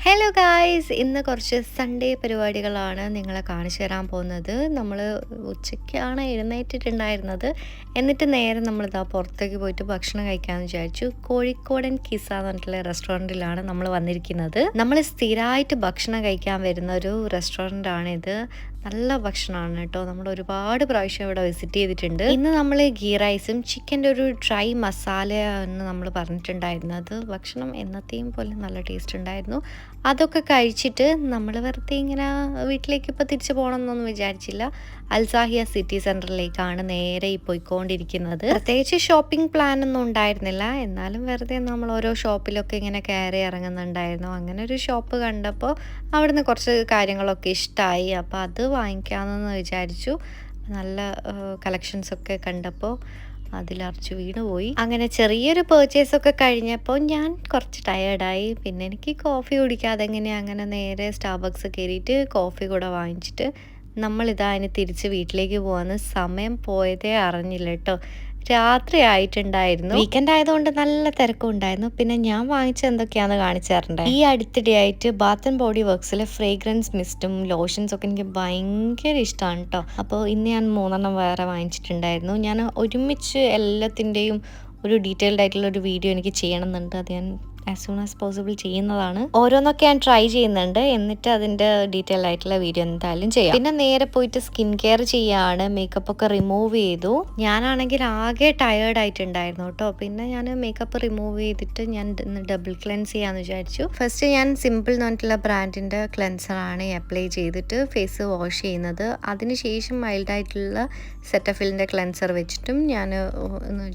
Hello guys, ഇന്ന് കുറച്ച് Sunday പരിപാടികളാണ് നിങ്ങളെ കാണിച്ചു തരാൻ പോകുന്നത്. നമ്മൾ ഉച്ചയ്ക്കാണ് എഴുന്നേറ്റിട്ടുണ്ടായിരുന്നത്. എന്നിട്ട് നേരെ നമ്മളിതാ പുറത്തേക്ക് പോയിട്ട് ഭക്ഷണം കഴിക്കാമെന്ന് വിചാരിച്ചു. കോഴിക്കോടൻ കിസ എന്ന് പറഞ്ഞിട്ടുള്ള റെസ്റ്റോറൻറ്റിലാണ് നമ്മൾ വന്നിരിക്കുന്നത്. നമ്മൾ സ്ഥിരമായിട്ട് ഭക്ഷണം കഴിക്കാൻ വരുന്ന ഒരു റെസ്റ്റോറൻ്റാണിത്. നല്ല ഭക്ഷണമാണ് കേട്ടോ. നമ്മൾ ഒരുപാട് പ്രാവശ്യം ഇവിടെ വിസിറ്റ് ചെയ്തിട്ടുണ്ട്. ഇന്ന് നമ്മൾ ഗീ റൈസും ചിക്കൻ്റെ ഒരു ഡ്രൈ മസാല എന്ന് നമ്മൾ പറഞ്ഞിട്ടുണ്ടായിരുന്നത്. ഭക്ഷണം എന്നത്തെയും പോലെ നല്ല ടേസ്റ്റ് ഉണ്ടായിരുന്നു. അതൊക്കെ കഴിച്ചിട്ട് നമ്മൾ വെറുതെ ഇങ്ങനെ വീട്ടിലേക്ക് ഇപ്പോൾ തിരിച്ചു പോകണമെന്നൊന്നും വിചാരിച്ചില്ല. അൽസാഹിയ സിറ്റി സെൻറ്ററിലേക്കാണ് നേരെ പോയിക്കൊണ്ടിരിക്കുന്നത്. പ്രത്യേകിച്ച് ഷോപ്പിംഗ് പ്ലാൻ ഒന്നും ഉണ്ടായിരുന്നില്ല. എന്നാലും വെറുതെ നമ്മൾ ഓരോ ഷോപ്പിലൊക്കെ ഇങ്ങനെ കയറി ഇറങ്ങുന്നുണ്ടായിരുന്നു. അങ്ങനെ ഒരു ഷോപ്പ് കണ്ടപ്പോൾ അവിടുന്ന് കുറച്ച് കാര്യങ്ങളൊക്കെ ഇഷ്ടമായി. അപ്പോൾ അത് വാങ്ങിക്കാമെന്ന് വിചാരിച്ചു. നല്ല കളക്ഷൻസൊക്കെ കണ്ടപ്പോൾ അതിലറച്ചു വീണ് പോയി. അങ്ങനെ ചെറിയൊരു പേർച്ചേസ് ഒക്കെ കഴിഞ്ഞപ്പോൾ ഞാൻ കുറച്ച് ടയേർഡായി. പിന്നെ എനിക്ക് കോഫി കുടിക്കാതെ അങ്ങനെ നേരെ സ്റ്റാർബക്സ് കയറിയിട്ട് കോഫി കൂടെ വാങ്ങിച്ചിട്ട് നമ്മളിതാ അതിന് തിരിച്ച് വീട്ടിലേക്ക് പോകാമെന്ന്. സമയം പോയതേ അറിഞ്ഞില്ല കേട്ടോ. രാത്രി ആയിട്ടുണ്ടായിരുന്നു. വീക്കെൻഡ് ആയതുകൊണ്ട് നല്ല തിരക്കും ഉണ്ടായിരുന്നു. പിന്നെ ഞാൻ വാങ്ങിച്ച എന്തൊക്കെയാണെന്ന് കാണിച്ചു തരണ്ടേ. ഈ അടുത്തിടെയായിട്ട് ബാത്ത് ആൻഡ് ബോഡി വർക്ക്സിലെ ഫ്രേഗ്രൻസ് മിസ്റ്റും ലോഷൻസ് ഒക്കെ എനിക്ക് ഭയങ്കര ഇഷ്ടമാണ് കേട്ടോ. അപ്പോൾ ഇന്ന് ഞാൻ 3 വേറെ വാങ്ങിച്ചിട്ടുണ്ടായിരുന്നു. ഞാൻ ഒരുമിച്ച് എല്ലാത്തിൻ്റെയും ഒരു ഡീറ്റെയിൽഡ് ആയിട്ടുള്ള ഒരു വീഡിയോ എനിക്ക് ചെയ്യണമെന്നുണ്ട്. അത് ഞാൻ ആസ് സൂൺ ആസ് പോസിബിൾ ചെയ്യുന്നതാണ്. ഓരോന്നൊക്കെ ഞാൻ ട്രൈ ചെയ്യുന്നുണ്ട്. എന്നിട്ട് അതിൻ്റെ ഡീറ്റെയിൽ ആയിട്ടുള്ള വീഡിയോ എന്തായാലും ചെയ്യാം. പിന്നെ നേരെ പോയിട്ട് സ്കിൻ കെയർ ചെയ്യാണ്. മേക്കപ്പ് ഒക്കെ റിമൂവ് ചെയ്തു. ഞാനാണെങ്കിൽ ആകെ ടയേർഡ് ആയിട്ടുണ്ടായിരുന്നു കേട്ടോ. പിന്നെ ഞാൻ മേക്കപ്പ് റിമൂവ് ചെയ്തിട്ട് ഞാൻ ഡബിൾ ക്ലെൻസ് ചെയ്യാമെന്ന് വിചാരിച്ചു. ഫസ്റ്റ് ഞാൻ സിമ്പിൾ എന്ന് പറഞ്ഞിട്ടുള്ള ബ്രാൻഡിൻ്റെ ക്ലെൻസറാണ് അപ്ലൈ ചെയ്തിട്ട് ഫേസ് വാഷ് ചെയ്യുന്നത്. അതിനുശേഷം മൈൽഡായിട്ടുള്ള സെറ്റഫിലിൻ്റെ ക്ലെൻസർ വെച്ചിട്ടും ഞാൻ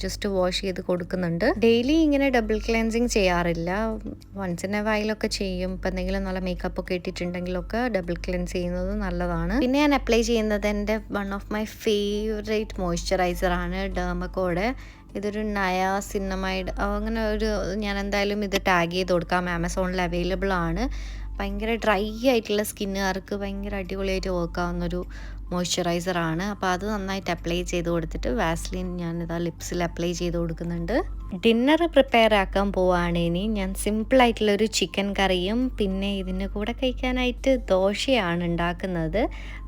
ജസ്റ്റ് വാഷ് ചെയ്ത് കൊടുക്കുന്നുണ്ട്. ഡെയിലി ഇങ്ങനെ ഡബിൾ ക്ലെൻസിങ് ചെയ്യാറില്ല. വൺസ് ഇൻ എ വൈലൊക്കെ ചെയ്യും. ഇപ്പം എന്തെങ്കിലും നല്ല മേക്കപ്പ് ഒക്കെ ഇട്ടിട്ടുണ്ടെങ്കിലൊക്കെ ഡബിൾ ക്ലെൻസ് ചെയ്യുന്നത് നല്ലതാണ്. പിന്നെ ഞാൻ അപ്ലൈ ചെയ്യുന്നത് എൻ്റെ വൺ ഓഫ് മൈ ഫേവറേറ്റ് മോയ്സ്ചറൈസറാണ് ഡെർമക്കോയുടെ. ഇതൊരു നയാസിന്നമൈഡ് അങ്ങനെ ഒരു, ഞാൻ എന്തായാലും ഇത് ടാഗ് ചെയ്ത് കൊടുക്കാം. ആമസോണിൽ അവൈലബിൾ ആണ്. ഭയങ്കര ഡ്രൈ ആയിട്ടുള്ള സ്കിന്നുകാർക്ക് ഭയങ്കര അടിപൊളിയായിട്ട് വർക്ക് ആവുന്നൊരു മോയ്സ്ചറൈസറാണ്. അപ്പോൾ അത് നന്നായിട്ട് അപ്ലൈ ചെയ്ത് കൊടുത്തിട്ട് വാസ്ലിൻ ഞാനിതാ ലിപ്സിൽ അപ്ലൈ ചെയ്ത് കൊടുക്കുന്നുണ്ട്. ഡിന്നർ പ്രിപ്പയർ ആക്കാൻ പോവുകയാണ് ഇനി. ഞാൻ സിമ്പിളായിട്ടുള്ളൊരു ചിക്കൻ കറിയും പിന്നെ ഇതിൻ്റെ കൂടെ കഴിക്കാനായിട്ട് ദോശയാണ് ഉണ്ടാക്കുന്നത്.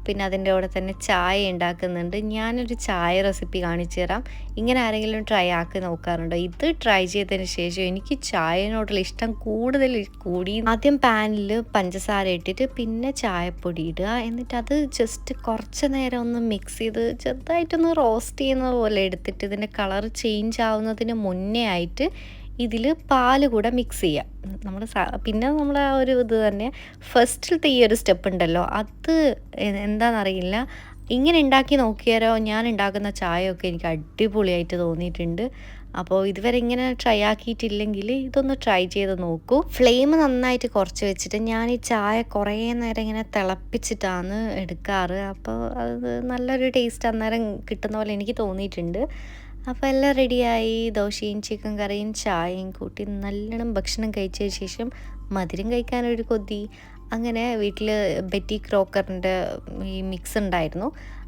പിന്നെ അതിൻ്റെ കൂടെ തന്നെ ചായ ഉണ്ടാക്കുന്നുണ്ട്. ഞാനൊരു ചായ റെസിപ്പി കാണിച്ചു തരാം. ഇങ്ങനെ ആരെങ്കിലും ട്രൈ ആക്കി നോക്കാറുണ്ടോ? ഇത് ട്രൈ ചെയ്തതിന് ശേഷം എനിക്ക് ചായനോടുള്ള ഇഷ്ടം കൂടുതൽ കൂടി. ആദ്യം പാനിൽ പഞ്ചസാര ഇട്ടിട്ട് പിന്നെ ചായപ്പൊടി ഇടുക. എന്നിട്ട് അത് ജസ്റ്റ് കുറച്ച് നേരം ഒന്ന് മിക്സ് ചെയ്ത് ചെറുതായിട്ടൊന്ന് റോസ്റ്റ് ചെയ്യുന്നത് പോലെ എടുത്തിട്ട് ഇതിൻ്റെ കളർ ചേഞ്ച് ആവുന്നതിന് മുന്നേ ആയിട്ട് ഇതിൽ പാല് കൂടെ മിക്സ് ചെയ്യാം. പിന്നെ നമ്മൾ ആ ഒരു ഇത് തന്നെ ഫസ്റ്റിലത്തെ ഈ ഒരു സ്റ്റെപ്പ് ഉണ്ടല്ലോ, അത് എന്താണെന്നറിയില്ല, ഇങ്ങനെ ഉണ്ടാക്കി നോക്കിയാലോ ഞാൻ ഉണ്ടാക്കുന്ന ചായയൊക്കെ എനിക്ക് അടിപൊളിയായിട്ട് തോന്നിയിട്ടുണ്ട്. അപ്പോൾ ഇതുവരെ ഇങ്ങനെ ട്രൈ ആക്കിയിട്ടില്ലെങ്കിൽ ഇതൊന്ന് ട്രൈ ചെയ്ത് നോക്കൂ. ഫ്ലെയിം നന്നായിട്ട് കുറച്ച് വെച്ചിട്ട് ഞാൻ ഈ ചായ കുറേ നേരം ഇങ്ങനെ തിളപ്പിച്ചിട്ടാണ് എടുക്കാറ്. അപ്പോൾ അത് നല്ലൊരു ടേസ്റ്റ് അന്നേരം കിട്ടുന്ന പോലെ എനിക്ക് തോന്നിയിട്ടുണ്ട്. അപ്പോൾ എല്ലാം റെഡിയായി. ദോശയും ചിക്കൻ കറിയും ചായയും കൂട്ടി നല്ലോണം ഭക്ഷണം കഴിച്ചതിന് ശേഷം മധുരം കഴിക്കാനൊരു കൊതി. അങ്ങനെ വീട്ടിൽ ബെറ്റി ക്രോക്കറിൻ്റെ ഈ മിക്സ് ഉണ്ടായിരുന്നു.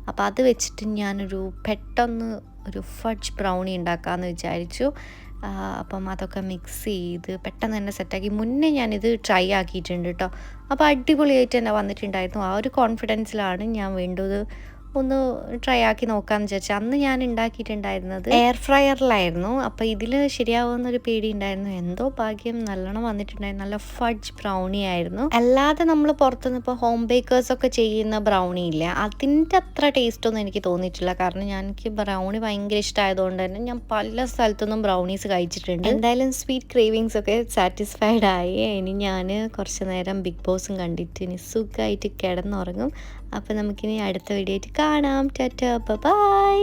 അപ്പോൾ അത് വെച്ചിട്ട് ഞാനൊരു പെട്ടെന്ന് ഒരു ഫഡ്ജ് ബ്രൗണി ഉണ്ടാക്കാമെന്ന് വിചാരിച്ചു. അപ്പം അതൊക്കെ മിക്സ് ചെയ്ത് പെട്ടെന്ന് തന്നെ സെറ്റാക്കി. മുന്നേ ഞാനിത് ട്രൈ ആക്കിയിട്ടുണ്ട് കേട്ടോ. അപ്പോൾ അടിപൊളിയായിട്ട് തന്നെ വന്നിട്ടുണ്ടായിരുന്നു. ആ ഒരു കോൺഫിഡൻസിലാണ് ഞാൻ വീണ്ടും ഒന്ന് ട്രൈ ആക്കി നോക്കാമെന്ന് വിചാരിച്ചു. അന്ന് ഞാൻ ഉണ്ടാക്കിയിട്ടുണ്ടായിരുന്നത് എയർ ഫ്രയറിലായിരുന്നു. അപ്പോൾ ഇതിൽ ശരിയാവുമെന്നൊരു പേടി ഉണ്ടായിരുന്നു. എന്തോ ഭാഗ്യം നല്ലോണം വന്നിട്ടുണ്ടായിരുന്നു. നല്ല ഫഡ്ജ് ബ്രൗണി ആയിരുന്നു. അല്ലാതെ നമ്മൾ പുറത്തുനിന്ന് ഇപ്പോൾ ഹോം ബേക്കേഴ്സൊക്കെ ചെയ്യുന്ന ബ്രൗണി ഇല്ല, അതിൻ്റെ അത്ര ടേസ്റ്റൊന്നും എനിക്ക് തോന്നിയിട്ടില്ല. കാരണം എനിക്ക് ബ്രൗണി ഭയങ്കര ഇഷ്ടമായതുകൊണ്ട് തന്നെ ഞാൻ പല സ്ഥലത്തുനിന്നും ബ്രൗണീസ് കഴിച്ചിട്ടുണ്ട്. എന്തായാലും സ്വീറ്റ് ക്രേവിങ്സ് ഒക്കെ സാറ്റിസ്ഫൈഡ് ആയി. ഇനി ഞാൻ കുറച്ച് നേരം ബിഗ് ബോസും കണ്ടിട്ട് ഇനി സുഖമായിട്ട് കിടന്നുറങ്ങും. അപ്പോൾ നമുക്കിനി അടുത്ത വീഡിയോ ആയിട്ട് കാണാം. ടാറ്റാ, ബൈ.